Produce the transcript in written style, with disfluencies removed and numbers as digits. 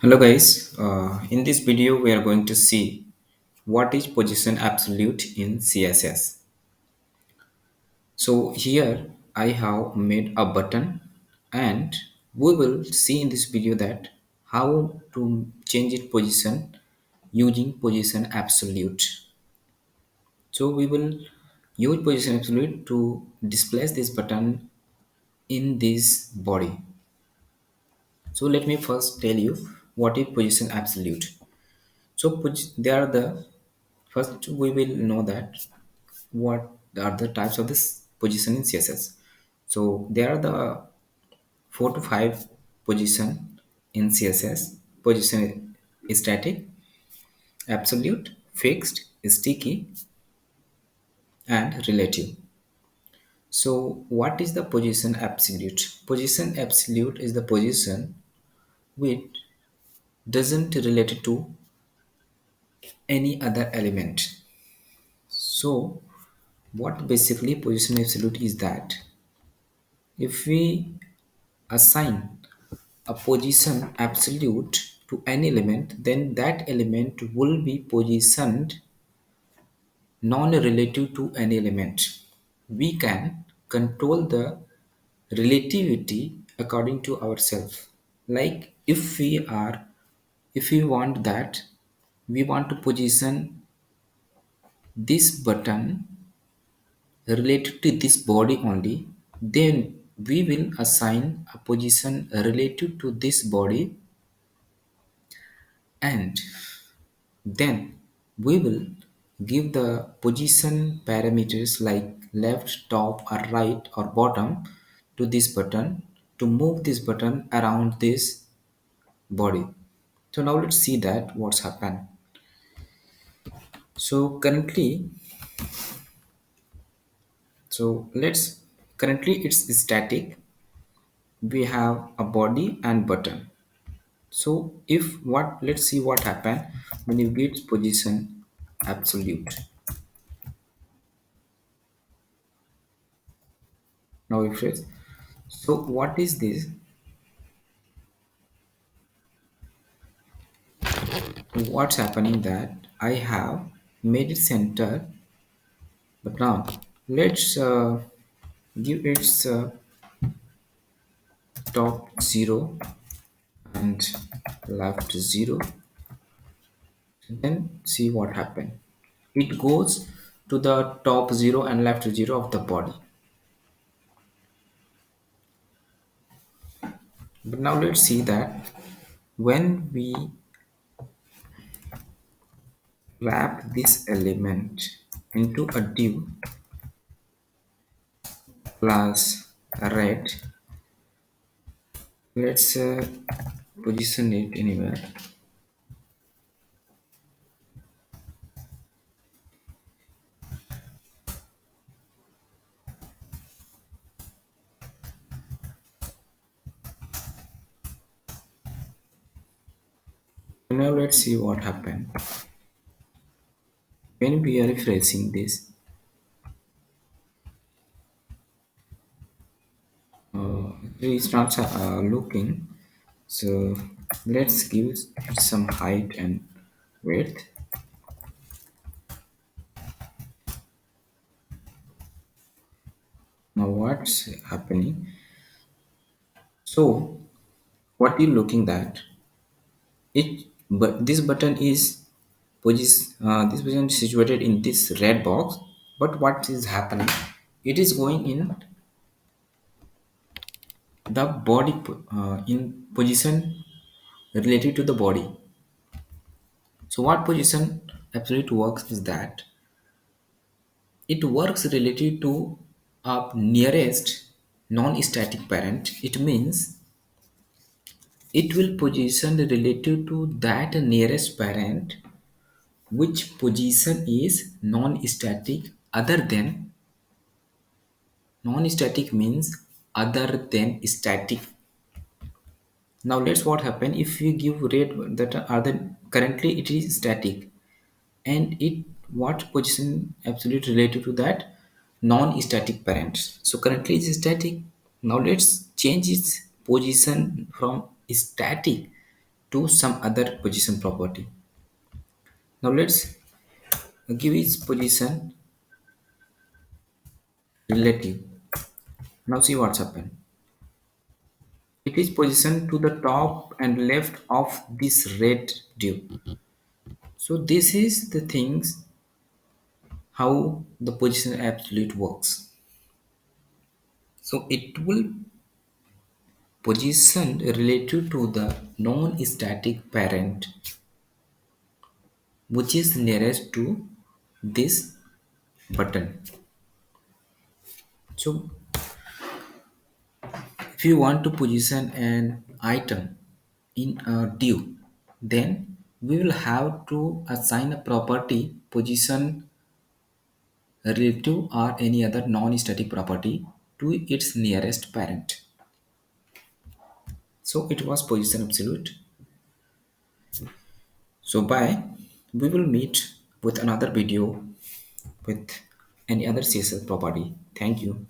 Hello guys, in this video we are going to see what is position absolute in CSS. So here I have made a button and we will see in this video that how to change its position using position absolute. So we will use position absolute to displace this button in this body. So let me first tell you what is position absolute. So they are the first we will know that what are the types of this position in CSS. So there are the 4 to 5 position in CSS. Position is static, absolute, fixed, sticky, and relative. So what is the position absolute? Position absolute is the position which doesn't relate to any other element. So what basically position absolute is that if we assign a position absolute to an element, then that element will be positioned non-relative to any element. We can control the relativity according to ourselves. Like if we want that we want to position this button related to this body only, then we will assign a position relative to this body, and then we will give the position parameters like left, top, or right, or bottom to this button to move this button around this body. So now let's see that what's happened. So currently it's static. We have a body and button. So if what let's see what happened when you get position absolute. Now if it's so what is this? What's happening that I have made it center, but now let's give its top 0 and left 0, then see what happened. It goes to the top 0 and left 0 of the body. But now let's see that when we wrap this element into a div plus red, let's position it anywhere. Now let's see what happened when we are refreshing this. It's not looking, so let's give it some height and width. Now what's happening? So what you looking at it, but this button is this button is situated in this red box, but what is happening, it is going in the body in position related to the body. So what position absolute works is that it works related to a nearest non-static parent. It means it will position relative to that nearest parent which position is non-static other than non-static means other than static. Now let's what happen if we give rate that are the currently it is static, and it what position absolute related to that non-static parents. So currently it's static. Now let's change its position from static to some other position property. Now let's give its position relative. Now see what's happened. It is positioned to the top and left of this red div. So this is the things how the position absolute works. So it will position relative to the non-static parent which is nearest to this button. So if you want to position an item in a div, then we will have to assign a property position relative or any other non-static property to its nearest parent. So it was position absolute. So bye. We will meet with another video with any other CSS property. Thank you.